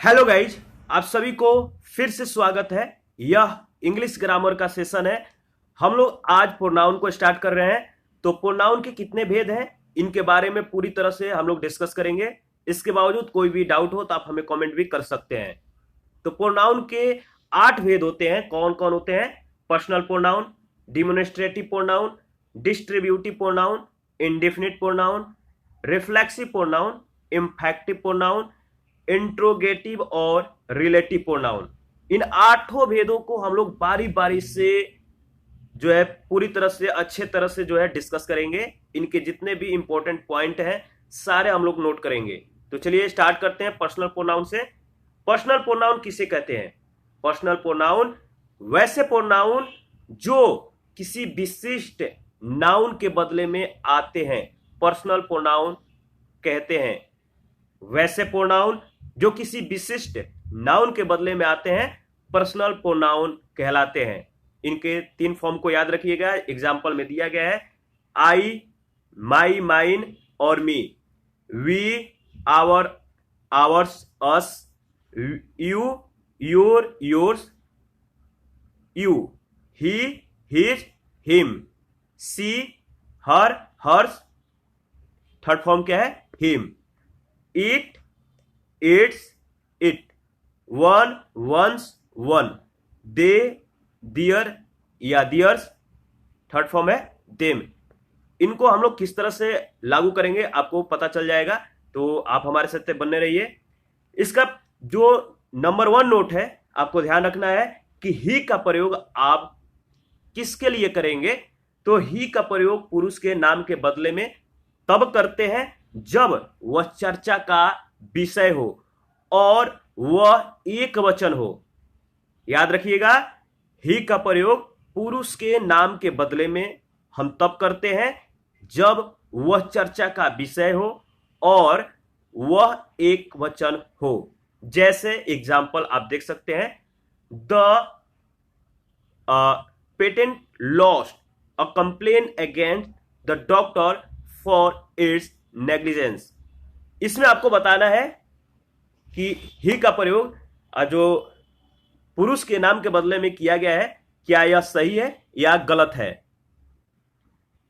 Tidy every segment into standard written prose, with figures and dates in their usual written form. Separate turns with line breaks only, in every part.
Hello guys, आप सभी को फिर से स्वागत है। यह इंग्लिश ग्रामर का सेशन है। हम लोग आज प्रोनाउन को स्टार्ट कर रहे हैं। तो प्रोनाउन के कितने भेद हैं इनके बारे में पूरी तरह से हम लोग डिस्कस करेंगे। इसके बावजूद कोई भी डाउट हो तो आप हमें कमेंट भी कर सकते हैं। तो प्रोनाउन के 8 भेद होते हैं। कौन कौन होते हैं? Personal pronoun, demonstrative pronoun, distributive pronoun, indefinite pronoun, reflexive pronoun, इंफेक्टिव pronoun, interrogative और रिलेटिव प्रोनाउन। इन 8 भेदों को हम लोग बारी बारी से जो है पूरी तरह से अच्छे तरह से जो है डिस्कस करेंगे। इनके जितने भी इंपॉर्टेंट पॉइंट हैं सारे हम लोग नोट करेंगे। तो चलिए स्टार्ट करते हैं पर्सनल प्रोनाउन से। पर्सनल प्रोनाउन किसे कहते हैं? पर्सनल प्रोनाउन वैसे प्रोनाउन जो किसी विशिष्ट नाउन के बदले में आते हैं, पर्सनल प्रोनाउन कहते हैं। वैसे प्रोनाउन जो किसी विशिष्ट नाउन के बदले में आते हैं पर्सनल प्रोनाउन कहलाते हैं। इनके 3 फॉर्म को याद रखिएगा। एग्जाम्पल में दिया गया है आई, माई, माइन और me, we, our, ours, us, you, your, yours, you, he, his, him, she, her, hers. Third form क्या है? Him. It, its, it, one, ones, one, they, their या दियर्स। थर्ड फॉर्म है them. इनको हम लोग किस तरह से लागू करेंगे आपको पता चल जाएगा, तो आप हमारे साथ बने रहिए। इसका जो नंबर 1 नोट है, आपको ध्यान रखना है कि ही का प्रयोग आप किसके लिए करेंगे? तो ही का प्रयोग पुरुष के नाम के बदले में तब करते हैं जब वह चर्चा का विषय हो और वह एक वचन हो। याद रखिएगा, ही का प्रयोग पुरुष के नाम के बदले में हम तब करते हैं जब वह चर्चा का विषय हो और वह एक वचन हो। जैसे एग्जाम्पल आप देख सकते हैं, the patent lost a complain against the doctor for its negligence. इसमें आपको बताना है कि ही का प्रयोग जो पुरुष के नाम के बदले में किया गया है, क्या यह सही है या गलत है।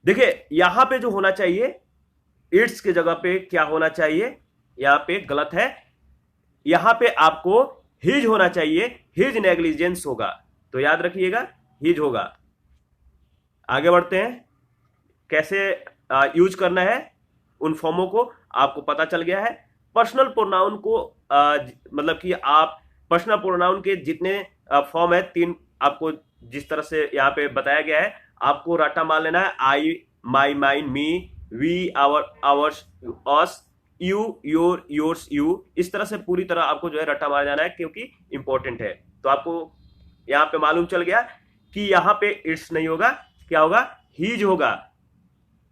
देखिए, यहां पे जो होना चाहिए, इट्स के जगह पे क्या होना चाहिए? यहां पे गलत है। यहां पे आपको हिज होना चाहिए, हिज नेग्लिजेंस होगा। तो याद रखिएगा, हिज होगा। आगे बढ़ते हैं, कैसे यूज करना है उन फॉर्मों को आपको पता चल गया है। पर्सनल प्रोनाउन को मतलब कि आप पर्सनल प्रोनाउन के जितने फॉर्म है 3 आपको जिस तरह से यहाँ पे बताया गया है, आपको रट्टा मार लेना है। I, my, mine, me, we, our, ours, us, you, your, yours, you. इस तरह से पूरी तरह आपको जो है रट्टा मार जाना है क्योंकि इंपॉर्टेंट है। तो आपको यहाँ पे मालूम चल गया कि यहाँ पे इट्स नहीं होगा, क्या होगा? हीज होगा।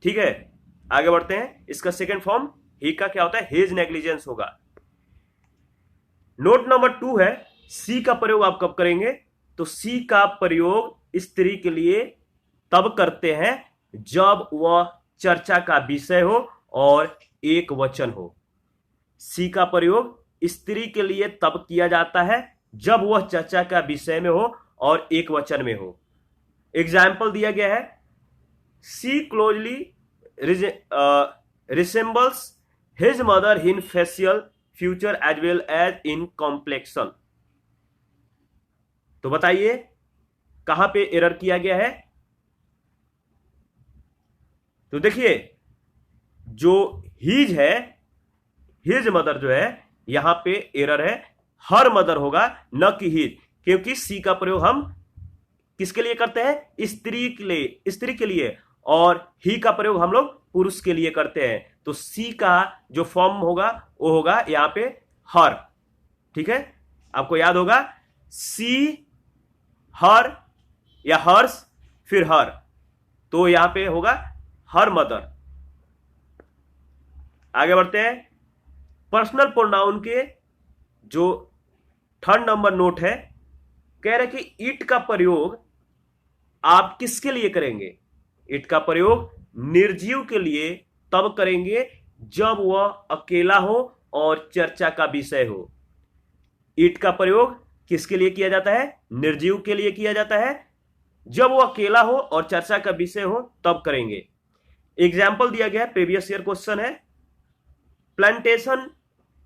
ठीक है, आगे बढ़ते हैं। इसका सेकेंड फॉर्म ही का क्या होता है? हिज नेग्लिजेंस होगा। नोट नंबर 2 है, सी का प्रयोग आप कब करेंगे? तो सी का प्रयोग स्त्री के लिए तब करते हैं जब वह चर्चा का विषय हो और एक वचन हो। सी का प्रयोग स्त्री के लिए तब किया जाता है जब वह चर्चा का विषय में हो और एक वचन में हो। एग्जाम्पल दिया गया है, सी closely resembles his mother in facial feature as well as in complexion। तो बताइए कहां पे एरर किया गया है? तो देखिए, जो हिज है, हिज मदर जो है, यहां पे एरर है। हर मदर होगा, न कि हिज, क्योंकि सी का प्रयोग हम किसके लिए करते हैं? स्त्री के लिए, स्त्री के लिए। और ही का प्रयोग हम लोग पुरुष के लिए करते हैं। तो सी का जो फॉर्म होगा वो होगा यहां पे हर। ठीक है, आपको याद होगा, सी, हर या हर्स, फिर हर। तो यहां पे होगा हर मदर। आगे बढ़ते हैं। पर्सनल प्रोनाउन के जो 3rd नंबर नोट है, कह रहे कि इट का प्रयोग आप किसके लिए करेंगे? इट का प्रयोग निर्जीव के लिए तब करेंगे जब वह अकेला हो और चर्चा का विषय हो। इट का प्रयोग किसके लिए किया जाता है? निर्जीव के लिए किया जाता है। जब वो अकेला हो और चर्चा का विषय हो तब करेंगे। एग्जाम्पल दिया गया है, प्रीवियस ईयर क्वेश्चन है। Plantation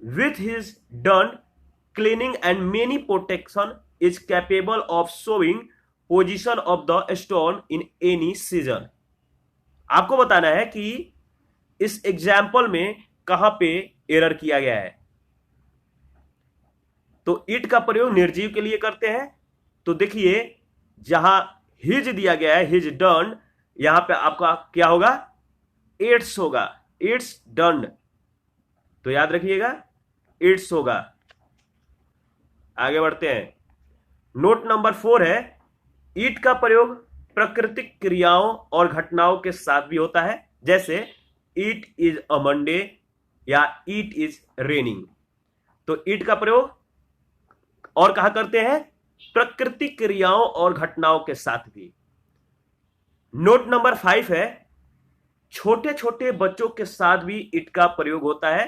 with his done cleaning and many protection is capable of showing position of the stone in any season. आपको बताना है कि इस एग्जाम्पल में कहां पे एरर किया गया है। तो इट का प्रयोग निर्जीव के लिए करते हैं। तो देखिए जहां हिज दिया गया है, हिज डन, यहां पे आपका क्या होगा? इट्स होगा, इट्स डन। तो याद रखिएगा इट्स होगा। आगे बढ़ते हैं। नोट नंबर 4 है, ईट का प्रयोग प्राकृतिक क्रियाओं और घटनाओं के साथ भी होता है, जैसे इट इज अ मंडे या इट इज रेनिंग। तो ईट का प्रयोग और कहा करते हैं? प्राकृतिक क्रियाओं और घटनाओं के साथ भी। नोट नंबर 5 है, छोटे छोटे बच्चों के साथ भी इट का प्रयोग होता है।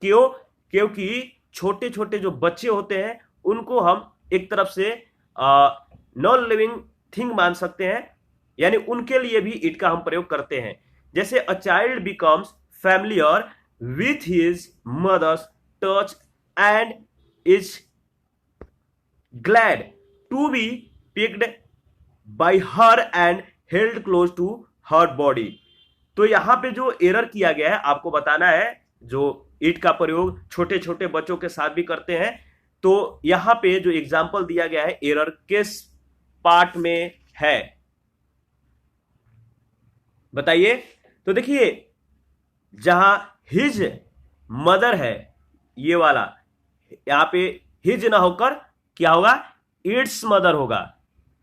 क्यों? क्योंकि छोटे छोटे जो बच्चे होते हैं उनको हम एक तरफ से नॉन लिविंग थिंग मान सकते हैं, यानी उनके लिए भी इट का हम प्रयोग करते हैं। जैसे a child becomes familiar with his mother's touch and is glad to be picked by her and held close to her body. तो यहां पे जो एरर किया गया है आपको बताना है। जो इट का प्रयोग छोटे छोटे बच्चों के साथ भी करते हैं, तो यहां पे जो एग्जाम्पल दिया गया है एरर किस पार्ट में है बताइए। तो देखिए जहां हिज मदर है, ये वाला, यहां पे हिज ना होकर क्या होगा? इट्स मदर होगा,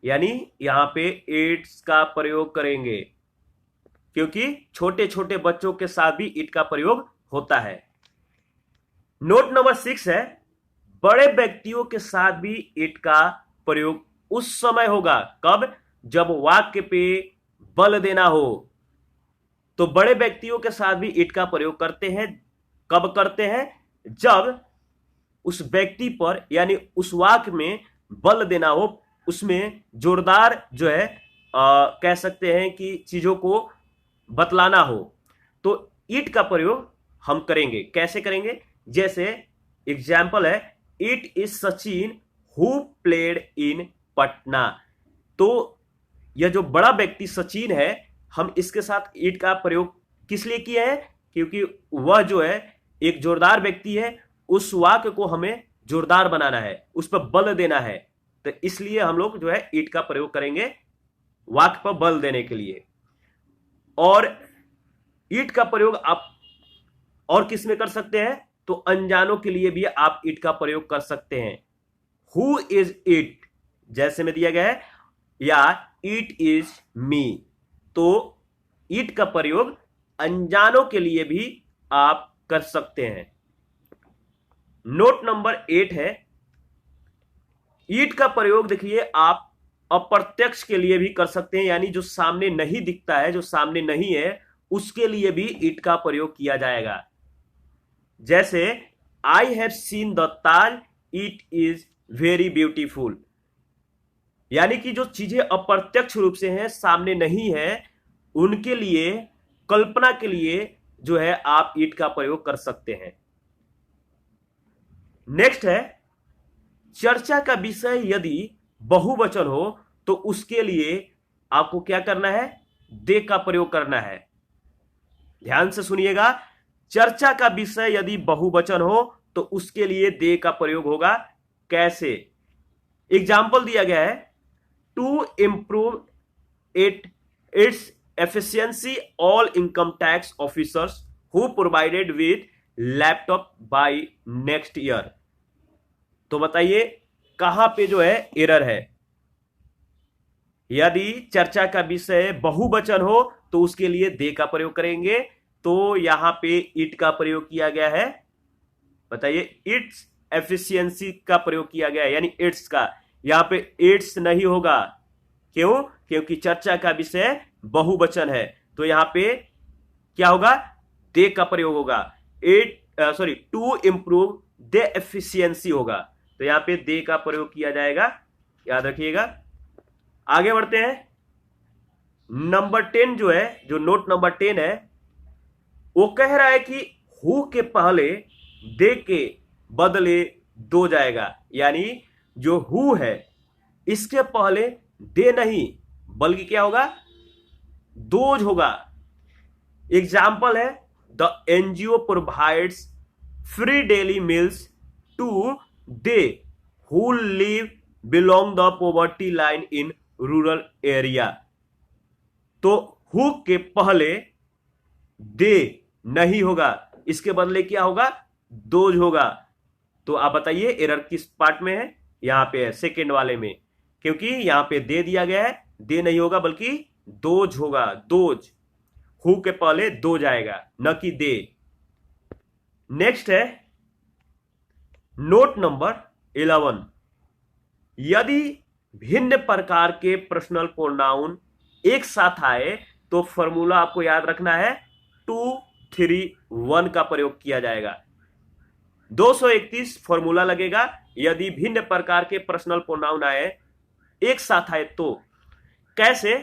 यानी यहां पे इट्स का प्रयोग करेंगे, क्योंकि छोटे छोटे बच्चों के साथ भी इट का प्रयोग होता है। नोट नंबर 6 है, बड़े व्यक्तियों के साथ भी इट का प्रयोग उस समय होगा, कब? जब वाक्य पे बल देना हो। तो बड़े व्यक्तियों के साथ भी इट का प्रयोग करते हैं। कब करते हैं? जब उस व्यक्ति पर, यानी उस वाक्य में बल देना हो, उसमें जोरदार जो है कह सकते हैं कि चीजों को बतलाना हो, तो इट का प्रयोग हम करेंगे। कैसे करेंगे? जैसे एग्जाम्पल है, it is Sachin who played in Patna. तो यह जो बड़ा व्यक्ति सचिन है, हम इसके साथ इट का प्रयोग किस लिए किए हैं? क्योंकि वह जो है एक जोरदार व्यक्ति है, उस वाक्य को हमें जोरदार बनाना है, उस पर बल देना है, तो इसलिए हम लोग जो है इट का प्रयोग करेंगे वाक्य पर बल देने के लिए। और इट का प्रयोग आप और किस में कर सकते हैं? तो अनजानों के लिए भी आप इट का प्रयोग कर सकते हैं। हु इज इट जैसे में दिया गया है, या इट इज मी। तो इट का प्रयोग अनजानों के लिए भी आप कर सकते हैं। नोट नंबर 8 है, इट का प्रयोग देखिए आप अप्रत्यक्ष के लिए भी कर सकते हैं, यानी जो सामने नहीं दिखता है, जो सामने नहीं है, उसके लिए भी इट का प्रयोग किया जाएगा। जैसे I have seen the Taj, it is very beautiful. यानी कि जो चीजें अप्रत्यक्ष रूप से हैं, सामने नहीं है, उनके लिए, कल्पना के लिए जो है आप इट का प्रयोग कर सकते हैं। नेक्स्ट है, चर्चा का विषय यदि बहुवचन हो तो उसके लिए आपको क्या करना है? दे का प्रयोग करना है। ध्यान से सुनिएगा, चर्चा का विषय यदि बहुवचन हो तो उसके लिए दे का प्रयोग होगा। कैसे? एग्जाम्पल दिया गया है, to improve its efficiency all income tax officers who provided with laptop by next year. तो बताइए कहां पे जो है एरर है? यदि चर्चा का विषय बहुवचन हो तो उसके लिए दे का प्रयोग करेंगे, तो यहां पे इट का प्रयोग किया गया है। बताइए, इट्स एफिशिएंसी का प्रयोग किया गया है, यानी इट्स का, यहां पे इट्स नहीं होगा। क्यों? क्योंकि चर्चा का विषय बहुवचन है, तो यहां पे क्या होगा? दे का प्रयोग होगा। टू इंप्रूव द एफिशिएंसी होगा। तो यहाँ पे दे का प्रयोग किया जाएगा, याद रखिएगा। आगे बढ़ते हैं। नंबर 10 जो है, जो नोट नंबर 10 है, वो कह रहा है कि हु के पहले दे के बदले दो जाएगा, यानी जो हु है इसके पहले दे नहीं बल्कि क्या होगा, दोज होगा। एग्जाम्पल है, the NGO provides free daily meals to they who live belong the poverty line in rural area. तो हु के पहले दे नहीं होगा, इसके बदले क्या होगा, दोज होगा। तो आप बताइए एरर किस पार्ट में है, यहां पे है सेकेंड वाले में, क्योंकि यहां पे दे दिया गया है, दे नहीं होगा बल्कि दोज होगा, दोज। हु के पहले दो जाएगा, न कि दे। नेक्स्ट है नोट नंबर 11। यदि भिन्न प्रकार के पर्सनल प्रोनाउन एक साथ आए तो फॉर्मूला आपको याद रखना है 2 3 1 का प्रयोग किया जाएगा। 231 फॉर्मूला लगेगा यदि भिन्न प्रकार के पर्सनल प्रोनाउन आए एक साथ आए तो। कैसे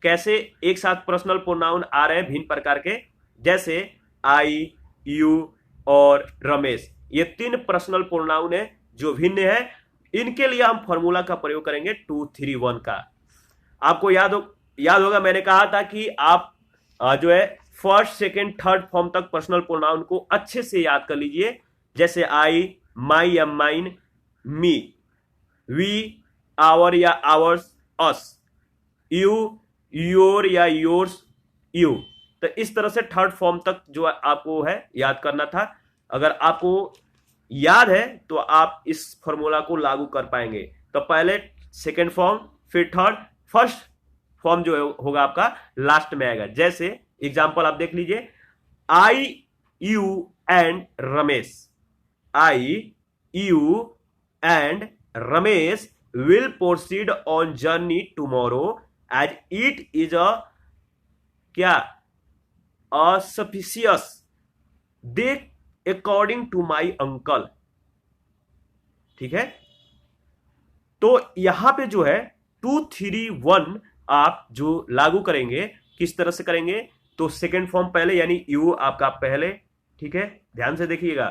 कैसे एक साथ पर्सनल प्रोनाउन आ रहे हैं भिन्न प्रकार के, जैसे आई, यू और रमेश, ये 3 पर्सनल प्रोनाउन है जो भिन्न है। इनके लिए हम फॉर्मूला का प्रयोग करेंगे 2 3 1 का। आपको याद होगा मैंने कहा था कि आप जो है फर्स्ट सेकेंड थर्ड फॉर्म तक पर्सनल प्रोनाउन को अच्छे से याद कर लीजिए, जैसे आई, माई या माइन, मी, वी, आवर या आवर्स, अस, यू, योर या योर्स, यू। तो इस तरह से थर्ड फॉर्म तक जो आपको है याद करना था। अगर आपको याद है तो आप इस फॉर्मूला को लागू कर पाएंगे। तो पहले सेकेंड फॉर्म, फिर थर्ड, फर्स्ट फॉर्म जो होगा आपका लास्ट में आएगा। जैसे एग्जांपल आप देख लीजिए, I, you and Ramesh, I, you and Ramesh will proceed on journey tomorrow as it is a क्या auspicious day according to my uncle। ठीक है, तो यहां पे जो है 2 3 1 आप जो लागू करेंगे किस तरह से करेंगे, तो सेकेंड फॉर्म पहले यानी यू आपका पहले, ठीक है, ध्यान से देखिएगा।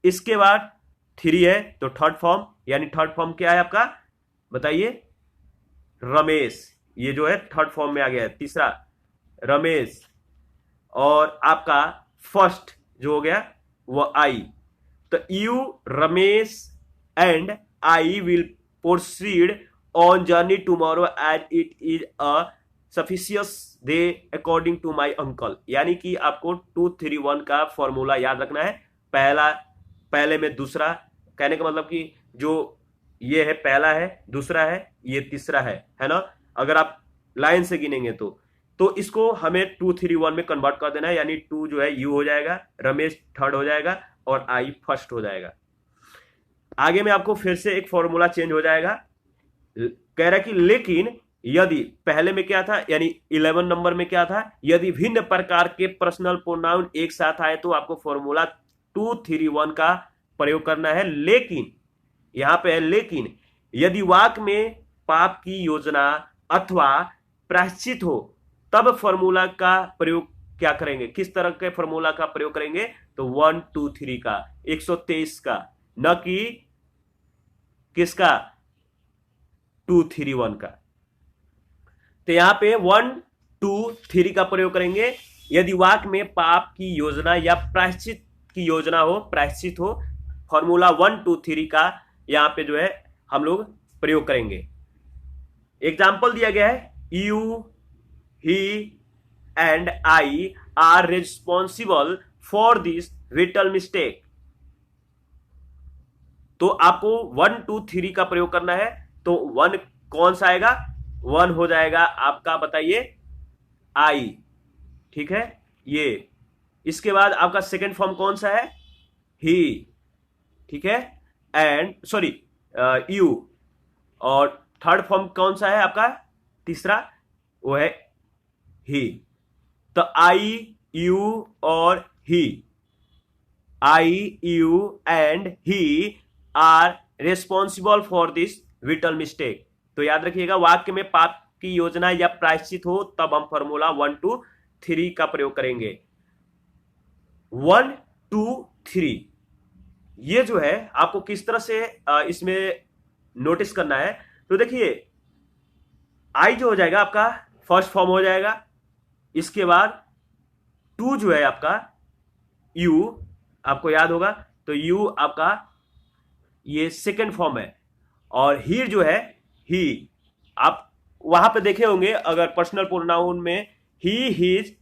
इसके बाद 3 है तो थर्ड फॉर्म, यानी थर्ड फॉर्म क्या है आपका बताइए, रमेश, ये जो है थर्ड फॉर्म में आ गया है। तीसरा रमेश, और आपका फर्स्ट जो हो गया वो आई। तो you, Ramesh and I will proceed on journey tomorrow as it is a auspicious day according to my uncle. यानी कि आपको 2 3 1 का फॉर्मूला याद रखना है। पहले में दूसरा, कहने का मतलब कि जो ये है पहला है, दूसरा है, ये तीसरा है ना। अगर आप लाइन से गिनेंगे तो इसको हमें 2 3 1 में कन्वर्ट कर देना है, यानी 2 जो है यू हो जाएगा, रमेश थर्ड हो जाएगा और आई फर्स्ट हो जाएगा। आगे में आपको फिर से एक फॉर्मूला चेंज हो जाएगा। कह रहा है कि लेकिन यदि पहले में क्या था, यानी 11 नंबर में क्या था, यदि भिन्न प्रकार के पर्सनल प्रोनाउन एक साथ आए तो आपको फॉर्मूला 2 3 1 का प्रयोग करना है। लेकिन यहां पे है लेकिन, यदि वाक्य में पाप की योजना अथवा प्रायश्चित हो तब फॉर्मूला का प्रयोग क्या करेंगे, किस तरह के फॉर्मूला का प्रयोग करेंगे, तो 1 2 3 का, 123 का, न कि किसका 2 3 1 का। तो यहां पे 1 2 3 का प्रयोग करेंगे यदि वाक्य में पाप की योजना या प्रायश्चित की योजना हो, प्रायश्चित हो। फॉर्मूला 1 2 3 का यहां पे जो है हम लोग प्रयोग करेंगे। एग्जाम्पल दिया गया है, you, he and I R responsible for this vital mistake. तो आपको 1 2 3 का प्रयोग करना है। तो 1 कौन सा आएगा, 1 हो जाएगा आपका बताइए आई, ठीक है ये। इसके बाद आपका सेकेंड फॉर्म कौन सा है, ही, ठीक है, एंड सॉरी यू, और थर्ड फॉर्म कौन सा है आपका तीसरा, वो है ही। तो आई, यू और he, I, you and he are responsible for this vital mistake. तो याद रखिएगा, वाक्य में पाप की योजना या प्रायश्चित हो तब हम फॉर्मूला 1 2 3 का प्रयोग करेंगे। 1 2 3 ये जो है आपको किस तरह से इसमें नोटिस करना है। तो देखिए, आई जो हो जाएगा आपका फर्स्ट फॉर्म हो जाएगा, इसके बाद 2 जो है आपका यू, आपको याद होगा, तो यू आपका ये सेकेंड फॉर्म है, और ही जो है ही, आप वहां पे देखे होंगे अगर पर्सनल प्रोनाउन में ही हिज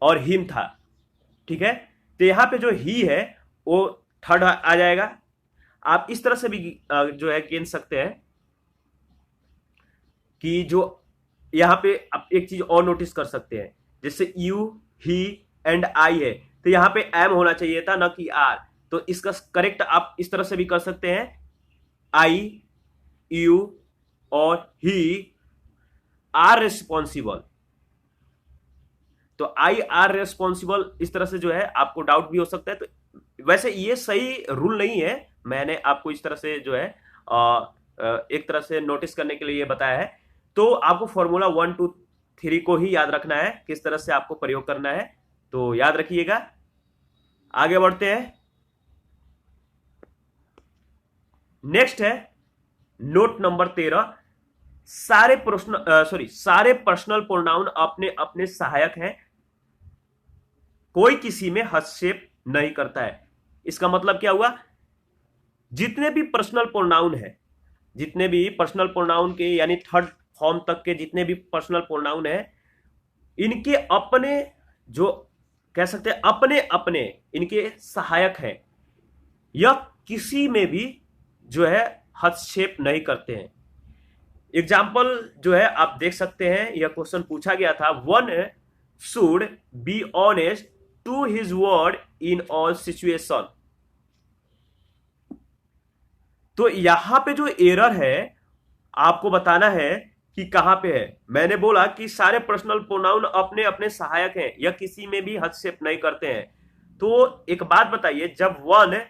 और हिम था, ठीक है, तो यहां पे जो ही है वो थर्ड आ जाएगा। आप इस तरह से भी जो है गिन सकते हैं कि जो यहां पे आप एक चीज और नोटिस कर सकते हैं, जैसे यू ही एंड आई है, तो यहां पे एम होना चाहिए था, ना कि आर। तो इसका करेक्ट आप इस तरह से भी कर सकते हैं, आई यू और ही आर रिस्पॉन्सिबल। तो आई आर रिस्पॉन्सिबल, इस तरह से जो है आपको डाउट भी हो सकता है। तो वैसे ये सही रूल नहीं है, मैंने आपको इस तरह से जो है एक तरह से नोटिस करने के लिए ये बताया है। तो आपको फॉर्मूला 1 2 3 को ही याद रखना है, किस तरह से आपको प्रयोग करना है, तो याद रखिएगा। आगे बढ़ते हैं, नेक्स्ट है नोट नंबर 13। सारे पर्सनल प्रोनाउन अपने अपने सहायक हैं, कोई किसी में हस्तक्षेप नहीं करता है। इसका मतलब क्या हुआ, जितने भी पर्सनल प्रोनाउन है, जितने भी पर्सनल प्रोनाउन के यानी थर्ड फॉर्म तक के जितने भी पर्सनल प्रोनाउन है, इनके अपने जो कह सकते हैं अपने अपने इनके सहायक हैं, यह किसी में भी जो है हस्तक्षेप नहीं करते हैं। एग्जाम्पल जो है आप देख सकते हैं, यह क्वेश्चन पूछा गया था, one should be honest to his word in all situation. तो यहां पे जो एरर है आपको बताना है कि कहां पे है। मैंने बोला कि सारे पर्सनल प्रोनाउन अपने अपने सहायक हैं, यह किसी में भी हस्तक्षेप नहीं करते हैं। तो एक बात बताइए, जब one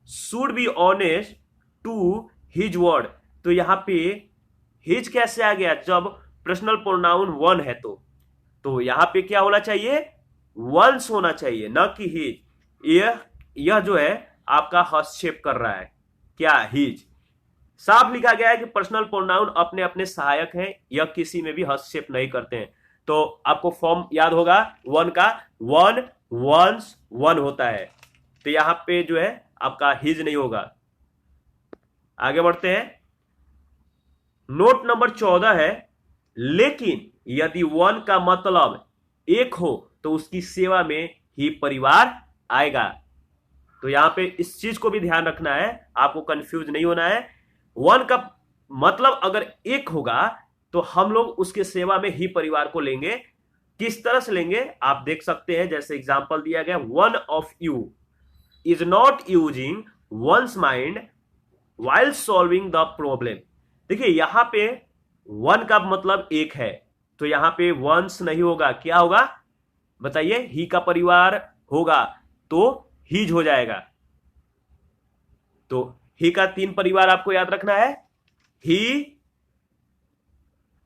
should be honest to his word, तो यहां पे हिज कैसे आ गया, जब पर्सनल प्रोनाउन वन है तो यहां पे क्या होना चाहिए, वंस होना चाहिए, न कि हिज। यह जो है आपका हस्तक्षेप कर रहा है, क्या, हिज। साफ लिखा गया है कि पर्सनल प्रोनाउन अपने अपने सहायक हैं, यह किसी में भी हस्तक्षेप नहीं करते हैं। तो आपको फॉर्म याद होगा वन का, वन वंस वन होता है, तो यहां पे जो है आपका हिज नहीं होगा। आगे बढ़ते हैं, नोट नंबर 14 है, लेकिन यदि वन का मतलब एक हो तो उसकी सेवा में ही परिवार आएगा। तो यहां पे इस चीज को भी ध्यान रखना है, आपको कंफ्यूज नहीं होना है। वन का मतलब अगर एक होगा तो हम लोग उसके सेवा में ही परिवार को लेंगे। किस तरह से लेंगे आप देख सकते हैं, जैसे एग्जांपल दिया गया, one of you is not using once mind while solving the problem. देखिए यहां पे वन का मतलब एक है, तो यहां पे वंस नहीं होगा, क्या होगा बताइए, ही का परिवार होगा तो हिज हो जाएगा। तो ही का 3 परिवार आपको याद रखना है, ही,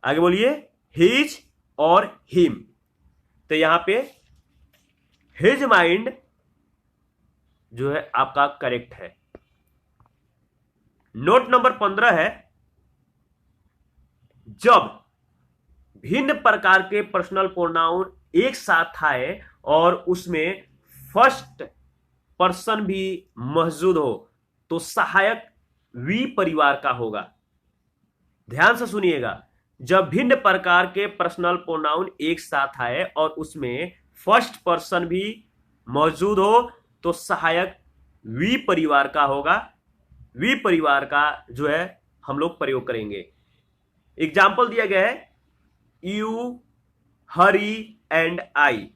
आगे बोलिए, हिज और हिम। तो यहां पे हिज माइंड जो है आपका करेक्ट है। नोट नंबर 15 है, जब भिन्न प्रकार के पर्सनल प्रोनाउन एक साथ आए और उसमें फर्स्ट पर्सन भी मौजूद हो तो सहायक वी परिवार का होगा। ध्यान से सुनिएगा, जब भिन्न प्रकार के पर्सनल प्रोनाउन एक साथ आए और उसमें फर्स्ट पर्सन भी मौजूद हो तो सहायक वी परिवार का होगा। वी परिवार का जो है हम लोग प्रयोग करेंगे। एग्जाम्पल दिया गया है, यू, हरी एंड आई।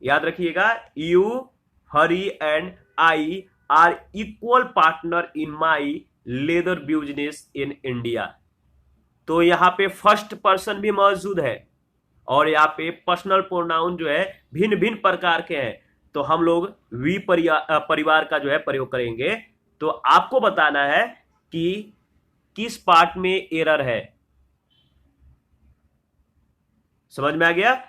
याद रखिएगा, you, Hari and I R equal partner in my leather business in India. तो यहां पे फर्स्ट पर्सन भी मौजूद है और यहाँ पे पर्सनल प्रोनाउन जो है भिन्न भिन्न प्रकार के हैं, तो हम लोग वी परिवार का जो है प्रयोग करेंगे। तो आपको बताना है कि किस पार्ट में एरर है। समझ में आ गया?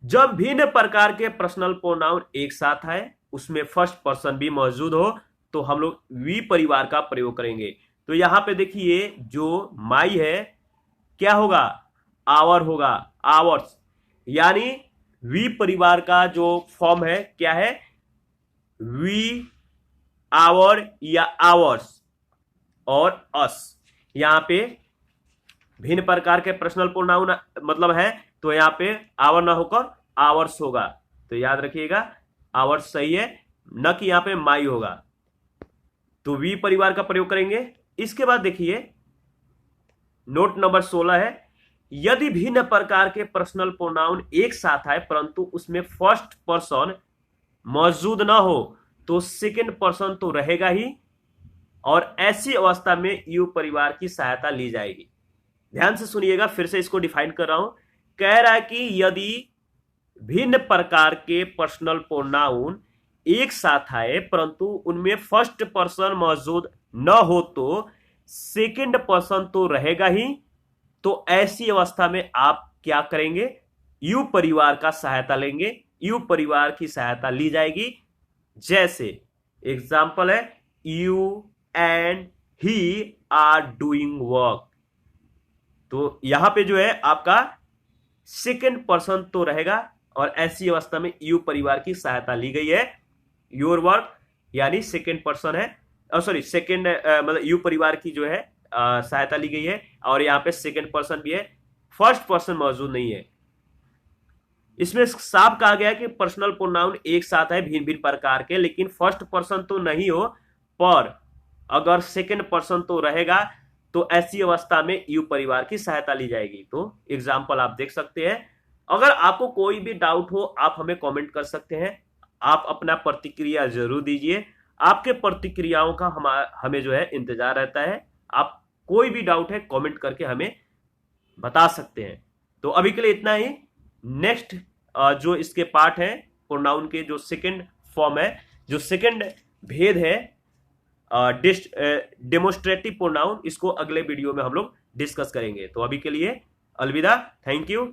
जब भिन्न प्रकार के पर्सनल प्रोनाउन एक साथ आए, उसमें फर्स्ट पर्सन भी मौजूद हो, तो हम लोग वी परिवार का प्रयोग करेंगे। तो यहां पे देखिए जो माई है क्या होगा, आवर होगा, आवर्स। यानी वी परिवार का जो फॉर्म है क्या है, वी, आवर या आवर्स और अस। यहां पे भिन्न प्रकार के पर्सनल प्रोनाउन मतलब है, तो यहां पे आवर ना होकर आवर्स होगा। तो याद रखिएगा आवर्स सही है, न कि यहां पे माई होगा। तो वी परिवार का प्रयोग करेंगे। इसके बाद देखिए नोट नंबर 16 है, यदि भिन्न प्रकार के पर्सनल प्रोनाउन एक साथ आए परंतु उसमें फर्स्ट पर्सन मौजूद ना हो, तो सेकंड पर्सन तो रहेगा ही, और ऐसी अवस्था में यू परिवार की सहायता ली जाएगी। ध्यान से सुनिएगा, फिर से इसको डिफाइन कर रहा हूं। कह रहा है कि यदि भिन्न प्रकार के पर्सनल प्रोनाउन एक साथ आए परंतु उनमें फर्स्ट पर्सन मौजूद न हो, तो सेकंड पर्सन तो रहेगा ही, तो ऐसी अवस्था में आप क्या करेंगे, यू परिवार का सहायता लेंगे, यू परिवार की सहायता ली जाएगी। जैसे एग्जाम्पल है, you and he are doing work. तो यहां पे जो है आपका सेकंड पर्सन तो रहेगा, और ऐसी अवस्था में यू परिवार की सहायता ली गई है। योर वर्क यानी सेकंड पर्सन है, सॉरी सेकंड मतलब यू परिवार की जो है सहायता ली गई है, और यहां पे सेकंड पर्सन भी है, फर्स्ट पर्सन मौजूद नहीं है। इसमें साफ कहा गया है कि पर्सनल प्रोनाउन एक साथ है भिन्न भिन्न प्रकार के, लेकिन फर्स्ट पर्सन तो नहीं हो, पर अगर सेकंड पर्सन तो रहेगा, तो ऐसी अवस्था में यू परिवार की सहायता ली जाएगी। तो एग्जाम्पल आप देख सकते हैं। अगर आपको कोई भी डाउट हो आप हमें कमेंट कर सकते हैं, आप अपना प्रतिक्रिया जरूर दीजिए। आपके प्रतिक्रियाओं का हमें जो है इंतजार रहता है। आप कोई भी डाउट है कमेंट करके हमें बता सकते हैं। तो अभी के लिए इतना ही। नेक्स्ट जो इसके पार्ट है प्रोनाउन के, जो सेकंड फॉर्म है, जो सेकंड भेद है डेमोस्ट्रेटिव प्रोनाउन, इसको अगले वीडियो में हम लोग डिस्कस करेंगे। तो अभी के लिए अलविदा, थैंक यू।